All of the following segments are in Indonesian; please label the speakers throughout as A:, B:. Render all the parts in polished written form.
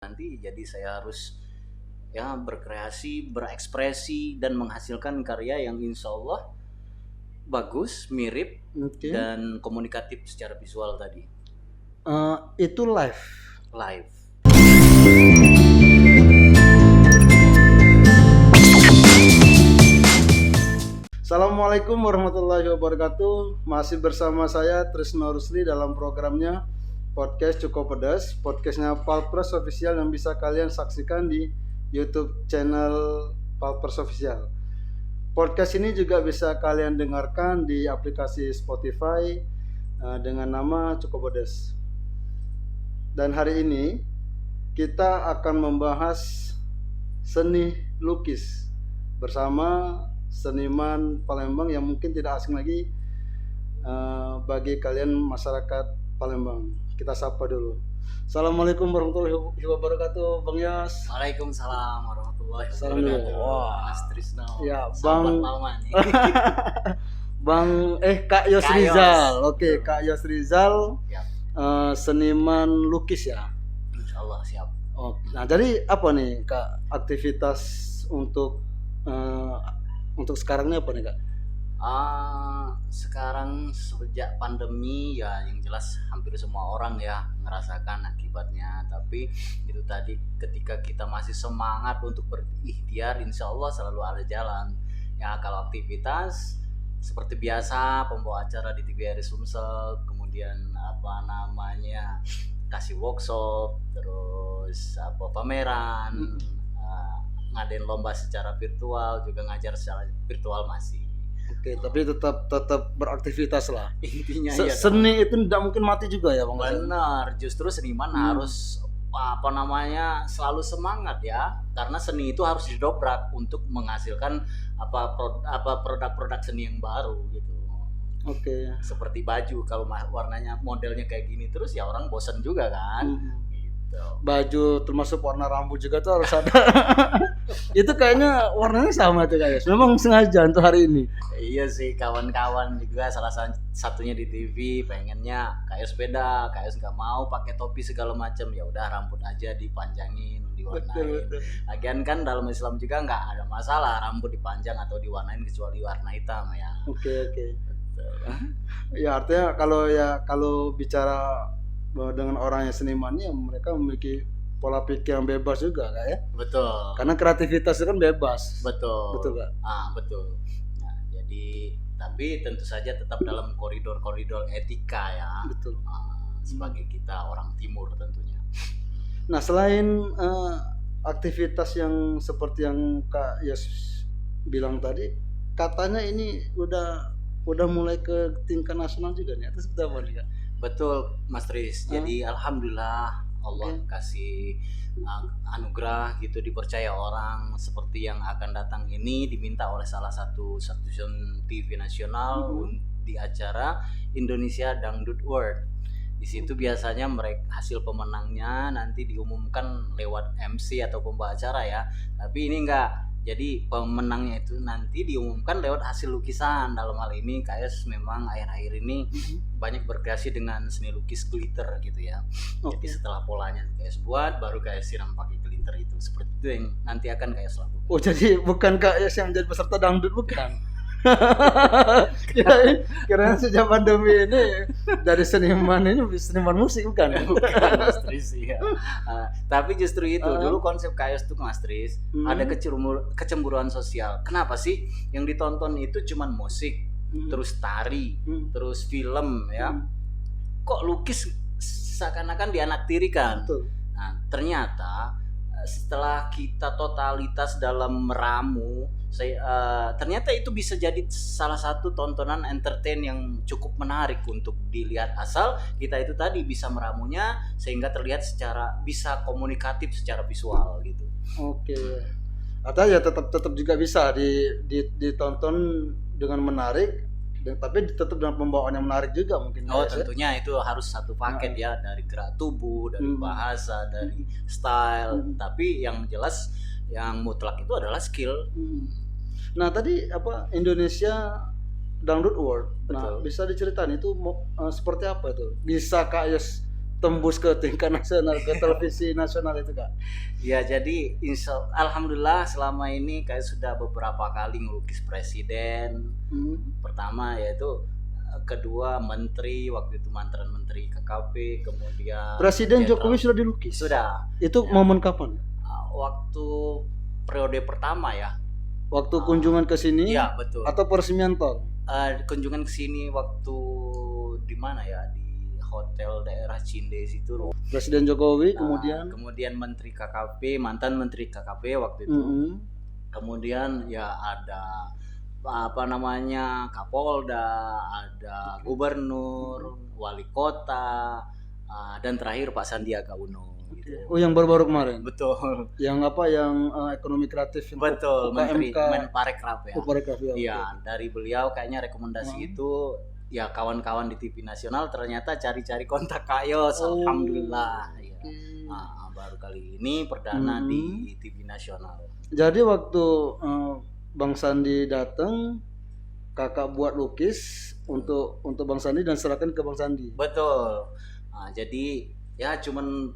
A: nanti jadi saya harus ya berkreasi, berekspresi dan menghasilkan karya yang insya Allah bagus, mirip dan komunikatif secara visual tadi.
B: Itu live. Assalamualaikum warahmatullahi wabarakatuh. Masih bersama saya Trisno Rusli dalam programnya Podcast Cukup Pedas, podcastnya Palpres Official yang bisa kalian saksikan di YouTube channel Palpres Official. Podcast ini juga bisa kalian dengarkan di aplikasi Spotify dengan nama Cukup Pedas. Dan hari ini kita akan membahas seni lukis bersama seniman Palembang yang mungkin tidak asing lagi bagi kalian masyarakat Palembang. Kita sapa dulu. Assalamualaikum warahmatullahi wabarakatuh, Bang Yos.
A: Waalaikumsalam warahmatullahi
B: Salam
A: wabarakatuh.
B: dulu. Wah.
A: Mas Trisno.
B: Ya,
A: Sahabat
B: Bang.
A: lama nih.
B: Kak Yos
A: Kak Yos.
B: Rizal. Oke, Kak Yos Rizal,
A: Siap.
B: seniman lukis ya.
A: Insya Allah siap.
B: Oh, nah jadi apa nih Kak aktivitas untuk sekarang ini apa nih Kak?
A: Sekarang sejak pandemi ya yang jelas hampir semua orang ya ngerasakan akibatnya. Tapi itu tadi ketika kita masih semangat untuk berikhtiar, insya Allah selalu ada jalan. Ya kalau aktivitas seperti biasa, pembawa acara di TVRI Sumsel, kemudian kasih workshop, terus pameran, ngadain lomba secara virtual, juga ngajar secara virtual masih.
B: Oke, tapi tetap beraktivitas lah.
A: Intinya ya
B: Seni itu tidak mungkin mati juga ya Bang.
A: benar, justru seniman harus selalu semangat ya, karena seni itu harus didobrak untuk menghasilkan produk-produk seni yang baru gitu.
B: Oke.
A: Seperti baju, kalau warnanya modelnya kayak gini terus ya orang bosan juga kan. Gitu.
B: Baju termasuk warna rambut juga tuh harus ada. Itu kayaknya warnanya sama tuh guys. Memang sengaja untuk hari ini.
A: Iya sih, kawan-kawan juga salah satunya di TV pengennya kayak sepeda, kayak nggak mau pakai topi segala macam, ya udah rambut aja dipanjangin, diwarnain.
B: Betul.
A: Lagian kan dalam Islam juga nggak ada masalah rambut dipanjang atau diwarnain kecuali warna hitam ya.
B: Oke. Ya artinya kalau bicara dengan orang yang senimannya, mereka memiliki pola pikir yang bebas juga Kak ya.
A: Betul.
B: Karena kreativitas itu kan bebas.
A: Betul
B: Kak.
A: Betul. Nah, jadi tapi tentu saja tetap dalam koridor etika ya.
B: Betul.
A: Sebagai kita orang timur tentunya.
B: Nah selain aktivitas yang seperti yang Kak Yos bilang tadi, katanya ini udah mulai ke tingkat nasional juga nih. Itu seperti apa nih Kak?
A: Betul Mas Tris. Jadi alhamdulillah Allah kasih anugerah gitu, dipercaya orang seperti yang akan datang ini diminta oleh salah satu stasiun TV nasional di acara Indonesia Dangdut World. Di situ biasanya mereka hasil pemenangnya nanti diumumkan lewat MC atau pembawa acara ya. Tapi ini enggak. Jadi pemenangnya itu nanti diumumkan lewat hasil lukisan. Dalam hal ini KS memang akhir-akhir ini banyak berkreasi dengan seni lukis glitter gitu ya. Jadi setelah polanya KS buat, baru KS siram pakai glitter itu. Seperti itu yang nanti akan KS lakukan.
B: Oh jadi bukan KS yang jadi peserta dangdut, bukan? Kirain sejak pandemi ini dari seniman musik bukan?
A: Bukan Mas Tris ya. Tapi justru itu dulu konsep KS tuh Mas Tris, ada kecemburuan sosial. Kenapa sih yang ditonton itu cuman musik, terus tari, terus film ya? Kok lukis seakan-akan dianaktirikan? Nah, ternyata setelah kita totalitas dalam meramu, ternyata itu bisa jadi salah satu tontonan entertain yang cukup menarik untuk dilihat, asal kita itu tadi bisa meramunya sehingga terlihat bisa komunikatif secara visual gitu.
B: Oke. Atau ya tetap juga bisa ditonton dengan menarik, tapi tetap dengan pembawaan yang menarik juga mungkin.
A: Tentunya itu harus satu paket ya, dari gerak tubuh, dari bahasa, dari style. Tapi yang jelas yang mutlak itu adalah skill.
B: Nah tadi Indonesia Dangdut World. Nah
A: Betul.
B: bisa diceritain itu seperti apa itu? Bisa Kak Yos tembus ke tingkat nasional, ke televisi nasional itu Kak?
A: Ya jadi alhamdulillah selama ini kayak sudah beberapa kali ngelukis presiden. Pertama yaitu, kedua menteri, waktu itu mantan menteri KKP, kemudian
B: Presiden
A: jenderal.
B: Jokowi sudah dilukis?
A: Sudah.
B: Itu momen kapan?
A: Waktu periode pertama ya.
B: Waktu kunjungan ke sini?
A: Iya betul.
B: Atau peresmian tol?
A: Kunjungan ke sini waktu di mana ya, di hotel daerah Cindes itu.
B: Presiden Jokowi
A: kemudian menteri KKP, mantan menteri KKP waktu itu. Kemudian ya ada apa namanya Kapolda, ada gubernur, wali kota, dan terakhir Pak Sandiaga Uno gitu.
B: Oh, yang baru-baru kemarin.
A: Betul.
B: Yang apa, yang ekonomi kreatif.
A: Betul, Menteri Menparekraf ya.
B: Ya.
A: Iya, dari beliau kayaknya rekomendasi itu ya kawan-kawan di TV nasional ternyata cari-cari kontak Kak Yos. Alhamdulillah ya. Baru kali ini perdana di TV nasional.
B: Jadi waktu Bang Sandi datang, Kakak buat lukis untuk Bang Sandi dan serahkan ke Bang Sandi.
A: Betul. Jadi ya cuman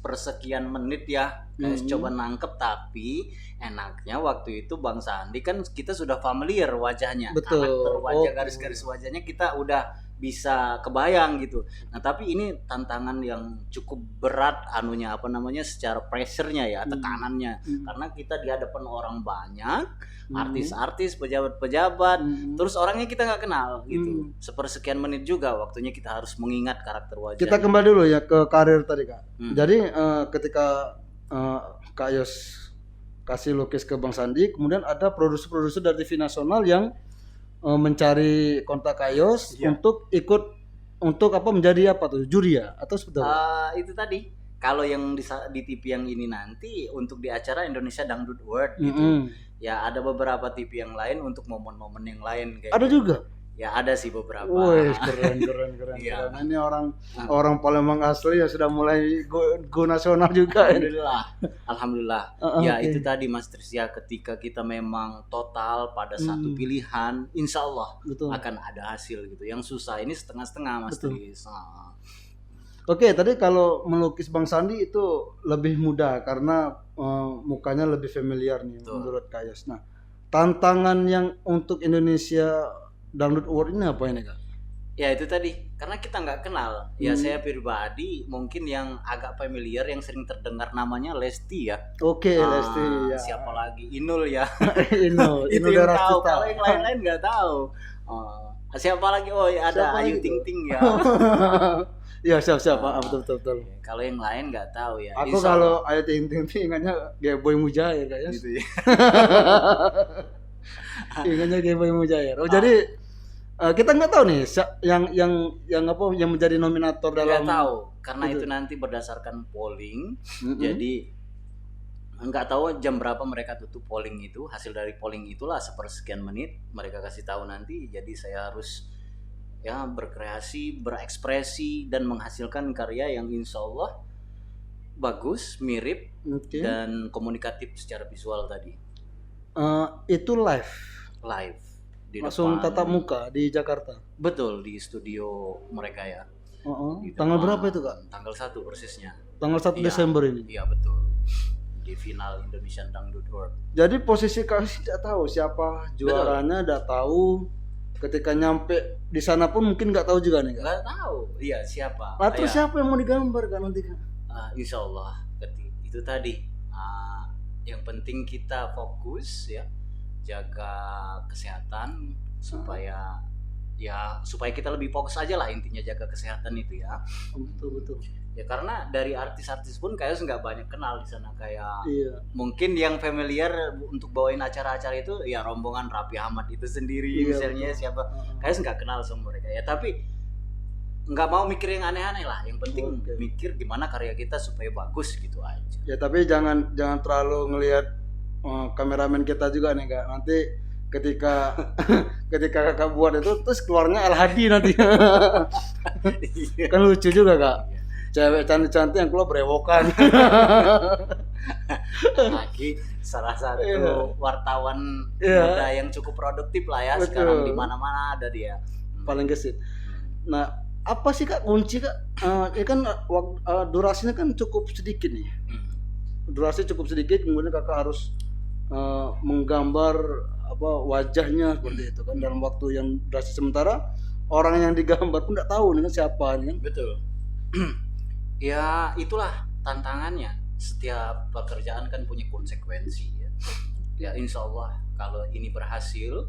A: persekian menit ya coba nangkep, tapi enaknya waktu itu Bang Sandi kan kita sudah familiar wajahnya.
B: Betul.
A: Karakter wajah, garis-garis wajahnya kita udah bisa kebayang gitu. Nah tapi ini tantangan yang cukup berat secara pressure-nya ya, tekanannya, karena kita di hadapan orang banyak, artis-artis, pejabat-pejabat, terus orangnya kita nggak kenal gitu. Sepersekian menit juga waktunya kita harus mengingat karakter wajah.
B: Kita kembali dulu ya ke karir tadi Kak. Jadi ketika Kak Yos kasih lukis ke Bang Sandi, kemudian ada produser-produser dari TV nasional yang mencari kontak Kak Yos untuk ikut menjadi juri ya atau seperti
A: itu tadi. Kalau yang di TV yang ini nanti untuk di acara Indonesia Dangdut World gitu. Ya ada beberapa TV yang lain untuk momen-momen yang lain kayak
B: ada
A: gitu.
B: Juga.
A: Ya ada sih beberapa.
B: Wih, keren.
A: Ya.
B: Keren. Ini orang Palembang asli ya sudah mulai go nasional juga.
A: Alhamdulillah. Itu tadi Mas Trisya, ketika kita memang total pada satu pilihan, insya Allah akan ada hasil gitu. Yang susah ini setengah-setengah Mas Tris.
B: Oke, tadi kalau melukis Bang Sandi itu lebih mudah karena mukanya lebih familiar nih menurut Kak Yos. Nah, tantangan yang untuk Indonesia Dangdut Award ini apa ini Kak?
A: Ya itu tadi, karena kita nggak kenal. Ya saya pribadi mungkin yang agak familiar, yang sering terdengar namanya Lesti ya.
B: Oke, Lesti ya.
A: Siapa lagi? Inul ya.
B: Inul
A: yang tahu. Kalau yang lain-lain nggak tahu. Siapa lagi? Oh ya ada Ayu Ting Ting ya.
B: Ya siap. Betul.
A: Kalau yang lain nggak tahu ya.
B: Aku kalau Ayu Ting Ting ingatnya Boy Mujair kayaknya.
A: Gitu ya.
B: Ingatnya Boy Mujair. Oh jadi kita nggak tahu nih yang menjadi nominator dalam.
A: Nggak tahu karena itu nanti berdasarkan polling. Jadi nggak tahu jam berapa mereka tutup polling itu. Hasil dari polling itulah sepersekian menit mereka kasih tahu nanti. Jadi saya harus ya berkreasi, berekspresi dan menghasilkan karya yang insya Allah bagus, mirip dan komunikatif secara visual tadi.
B: Itu live
A: depan,
B: langsung tatap muka di Jakarta.
A: Betul, di studio mereka ya.
B: Tanggal berapa itu Kak?
A: Tanggal 1 persisnya.
B: Tanggal 1 Desember ini.
A: Iya betul. Di final Indonesian Dangdut World.
B: Jadi posisi Kak tidak tahu siapa juaranya, tidak tahu. Ketika nyampe di sana pun mungkin nggak tahu juga nih Kak.
A: Nggak tahu. Iya siapa.
B: Lalu siapa yang mau digambar Kak nanti Kak?
A: Insya Allah itu tadi. Yang penting kita fokus ya. Jaga kesehatan supaya kita lebih fokus aja lah, intinya jaga kesehatan itu ya.
B: Betul.
A: Ya karena dari artis-artis pun kayak nggak banyak kenal di sana kayak. Mungkin yang familiar untuk bawain acara-acara itu ya rombongan Raffi Ahmad itu sendiri misalnya siapa. Kayak nggak kenal sama mereka ya, tapi nggak mau mikir yang aneh-aneh lah. Yang penting mikir gimana karya kita supaya bagus gitu aja. Ya
B: tapi jangan terlalu ngelihat kameramen kita juga nih Kak. Nanti ketika Kakak buat itu terus keluarnya Al Hadi nanti. Kan lucu juga Kak. Cewek cantik-cantik yang keluar berewokan.
A: Lagi salah satu wartawan muda yang cukup produktif lah ya. Betul. Sekarang di mana-mana ada dia.
B: Paling gesit. Nah, apa sih Kak kunci Kak? Ya kan durasinya kan cukup sedikit nih. Durasi cukup sedikit, kemudian Kakak harus menggambar wajahnya seperti itu kan dalam waktu yang durasi sementara. Orang yang digambar pun nggak tahu nih kan siapa nih kan.
A: Betul. Ya itulah tantangannya. Setiap pekerjaan kan punya konsekuensi ya. Ya insya Allah kalau ini berhasil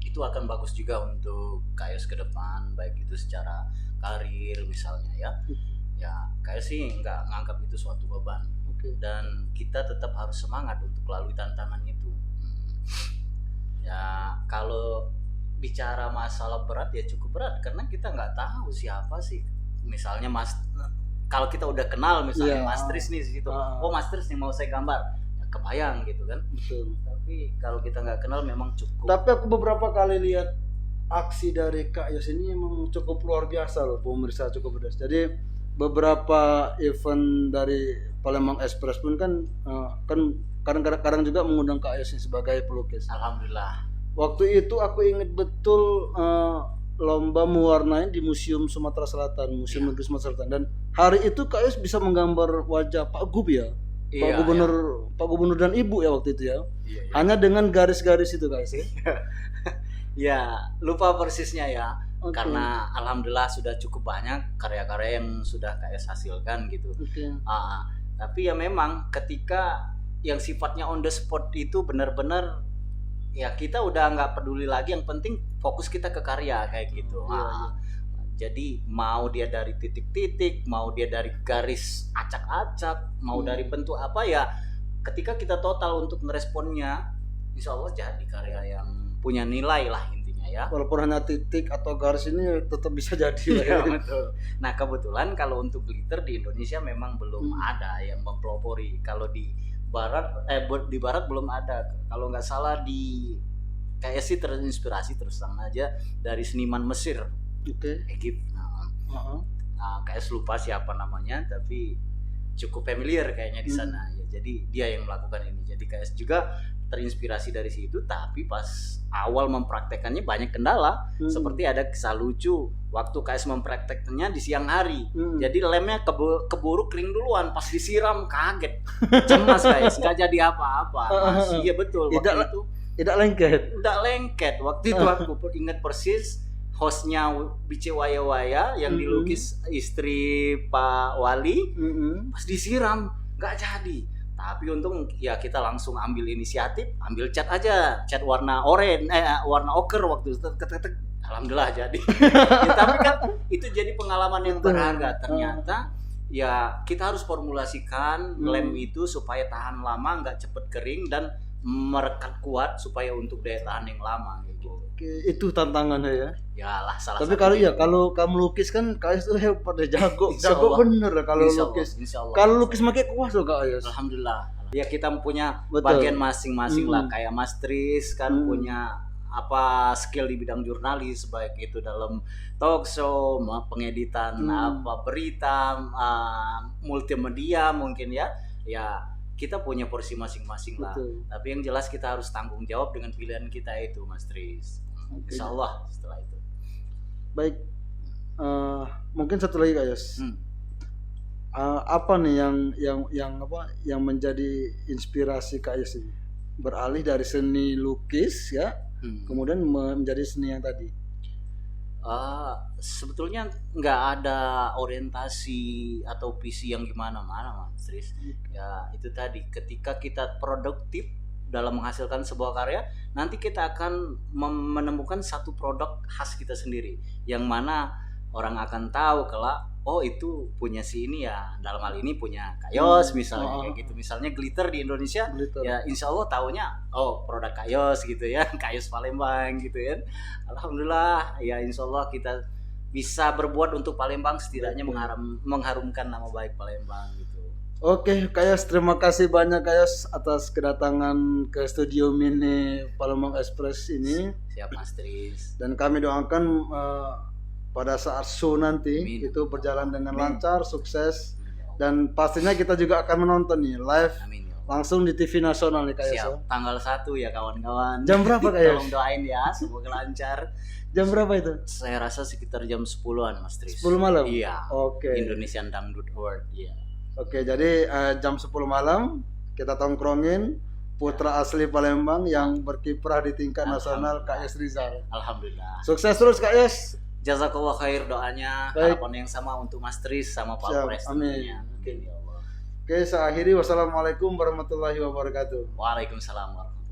A: itu akan bagus juga untuk KS ke depan, baik itu secara karir misalnya ya. Ya KS sih nggak nganggap itu suatu beban. Dan kita tetap harus semangat untuk melalui tantangan itu. Ya kalau bicara masalah berat ya cukup berat karena kita nggak tahu siapa sih. Misalnya kalau kita udah kenal misalnya Mas Tris nih situ, oh Mas Tris nih mau saya gambar, ya, kebayang gitu kan.
B: Betul.
A: Tapi kalau kita nggak kenal memang cukup.
B: Tapi aku beberapa kali lihat aksi dari Kak Yos ini emang cukup luar biasa loh pemirsa Cukup Pedas. Jadi beberapa event dari Palembang Express pun kan kadang-kadang juga mengundang Kak Yos sebagai pelukis.
A: Alhamdulillah.
B: Waktu itu aku ingat betul lomba mewarnai di Museum Sumatera Selatan, Museum Negeri Sumatera Selatan, dan hari itu Kak Yos bisa menggambar wajah Pak Gub ya. Pak Gubernur dan Ibu ya waktu itu ya. Hanya dengan garis-garis itu Kak Yos ya.
A: Ya, lupa persisnya ya. Karena alhamdulillah sudah cukup banyak karya-karya yang sudah Kak Yos hasilkan gitu. Tapi ya memang ketika yang sifatnya on the spot itu benar-benar ya kita udah nggak peduli lagi, yang penting fokus kita ke karya kayak gitu. Jadi mau dia dari titik-titik, mau dia dari garis acak-acak, mau dari bentuk apa ya, ketika kita total untuk meresponnya, insya Allah jadi karya yang punya nilai lah intinya ya.
B: Walaupun hanya titik atau garis ini tetap bisa jadi.
A: Iya betul. Nah kebetulan kalau untuk glitter di Indonesia memang belum ada yang mempelopori. Kalau di barat belum ada. Kalau nggak salah kayak sih terinspirasi terus terang aja dari seniman Mesir, Egypt. Nah, kayak lupa siapa namanya, tapi cukup familiar kayaknya di sana. Ya, jadi dia yang melakukan ini. Jadi KS juga terinspirasi dari situ, tapi pas awal mempraktekannya banyak kendala. Seperti ada kisah lucu waktu KS mempraktekannya di siang hari. Jadi lemnya keburu kering duluan, pas disiram kaget. Cemas KS, nggak jadi apa-apa. Iya betul, waktu itu
B: tidak
A: lengket. Waktu itu aku ingat persis hostnya Bice Waya yang dilukis istri Pak Wali, pas disiram nggak jadi. Tapi untung ya kita langsung ambil inisiatif, ambil cat aja, cat warna warna oker waktu itu. Alhamdulillah jadi. Ya, tapi kan itu jadi pengalaman yang berharga. Ternyata ya kita harus formulasikan lem itu supaya tahan lama, nggak cepet kering dan merekat kuat supaya untuk daya tahan yang lama gitu.
B: Oke, itu tantangannya ya.
A: Yalah salah
B: tapi
A: satu.
B: Tapi kalau kamu lukis kan Kak Ayas tuh hebat deh, jago bener kalau lukis. Kalau lukis makai kuas loh Kak Ayas.
A: Alhamdulillah. Ya kita punya bagian masing-masing lah, kayak Mas Tris kan punya skill di bidang jurnalis, baik itu dalam talk show, pengeditan berita, multimedia mungkin ya. Ya kita punya porsi masing-masing lah. Tapi yang jelas kita harus tanggung jawab dengan pilihan kita itu Mas Tris. Insya Allah setelah itu.
B: Baik, mungkin satu lagi Kak Yos. Apa nih yang menjadi inspirasi Kak Yos ini? Beralih dari seni lukis ya, kemudian menjadi seni yang tadi.
A: Sebetulnya nggak ada orientasi atau visi yang gimana-mana Mas Tris. Ya itu tadi, ketika kita produktif dalam menghasilkan sebuah karya, nanti kita akan menemukan satu produk khas kita sendiri, yang mana orang akan tahu kelak, oh itu punya si ini ya, dalam hal ini punya Kak Yos misalnya, kayak gitu. Misalnya glitter di Indonesia, ya insya Allah taunya oh produk Kak Yos gitu ya, Kak Yos Palembang gitu ya. Alhamdulillah ya, insya Allah kita bisa berbuat untuk Palembang, setidaknya mengharumkan nama baik Palembang gitu.
B: Oke, Kak Yos, terima kasih banyak Kak Yos atas kedatangan ke studio mini Palembang Express ini.
A: Siap Mas Tris.
B: Dan kami doakan pada saat show nanti itu berjalan dengan lancar, sukses, dan pastinya kita juga akan menonton nih live langsung di TV nasional nih Kak Yos.
A: Siap. Tanggal 1 ya kawan-kawan.
B: Jam berapa Kak Yos?
A: Tolong doain ya, semoga lancar.
B: Jam berapa itu?
A: Saya rasa sekitar jam 10-an Mas Tris.
B: 10 malam?
A: Iya.
B: Oke.
A: Indonesian Dangdut Award, iya.
B: Oke, jadi jam 10 malam kita tongkrongin putra asli Palembang yang berkiprah di tingkat nasional Kak Yos Rizal.
A: Alhamdulillah.
B: Sukses terus Kak Yos.
A: Jazakallah khair doanya,
B: Baik.
A: harapan yang sama untuk Mas Tris sama Pak
B: Siap,
A: Pres
B: amin.
A: tentunya. Amin ya Allah.
B: Oke, saya akhiri. Wassalamualaikum warahmatullahi wabarakatuh.
A: Waalaikumsalam warahmatullahi wabarakatuh.